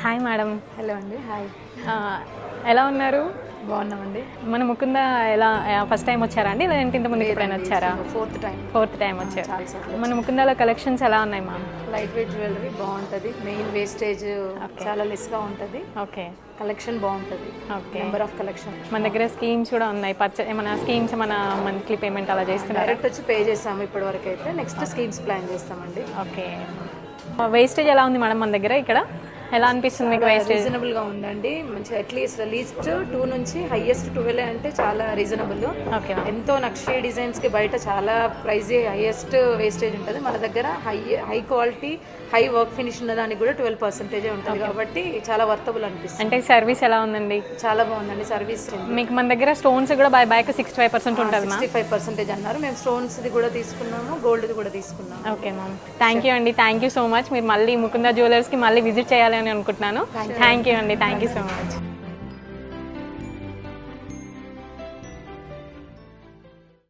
Hi madam. Hello అండి. Hi. ఎలా ఉన్నారు? బాగున్నామండి. మన ముకుంద ఎలా ఫస్ట్ టైం వచ్చారా అండి, లేదంటే ఇంత ముందుకు ఎప్పుడైనా వచ్చారా? ఫోర్త్ టైం వచ్చారు. మన ముకుందలో కలెక్షన్స్ ఎలా ఉన్నాయి మ్యామ్? లైట్ వెయిట్ జ్యువెలరీ బాగుంటుంది. మెయిన్ వేస్టేజ్ చాలా లెస్గా ఉంటుంది. ఓకే. కలెక్షన్ బాగుంటుంది. ఓకే. Number of collection. మన దగ్గర స్కీమ్స్ కూడా ఉన్నాయి. ఏమైనా స్కీమ్స్ మన మంత్లీ పేమెంట్ అలా చేస్తున్నారు? డైరెక్ట్ వచ్చి పే చేస్తాము ఇప్పటి వరకు అయితే. నెక్స్ట్ స్కీమ్స్ ప్లాన్ చేస్తామండి. ఓకే. వేస్టేజ్ ఎలా ఉంది మేడం మన దగ్గర? ఇక్కడ ఎలా అనిపిస్తుంది మీకు వేస్టేజ్? రీజనబుల్గా ఉందండి. మంచి అట్లీస్ట్ లీస్ట్ 2 నుంచి హైయెస్ట్ 12 అంటే చాలా రీజనబుల్. ఓకే. ఎంతో నక్షి డిజైన్స్కి బయట చాలా ప్రైజ్ హైయెస్ట్ వేస్టేజ్ ఉంటుంది. మన దగ్గర high quality high work finish ఉన్న దానికి కూడా 12% ఉంటుంది కాబట్టి చాలా వర్తబుల్ అనిపిస్తుంది. అంటే సర్వీస్ ఎలా ఉందండి? చాలా బాగుందండి సర్వీస్. మీకు మన దగ్గర స్టోన్స్ కూడా బైక్ 65% ఉంటుంది. 65% అన్నారు. మేము స్టోన్స్ది కూడా తీసుకున్నాము, గోల్డ్ది కూడా తీసుకున్నాము. ఓకే మ్యామ్, థ్యాంక్ యూ అండి. Thank you so much. మీరు మళ్ళీ ముకుంద జ్యువెలర్స్కి మళ్ళీ విజిట్ చేయాలని అనుకుంటున్నాను. థ్యాంక్ యూ అండి. Thank you so much.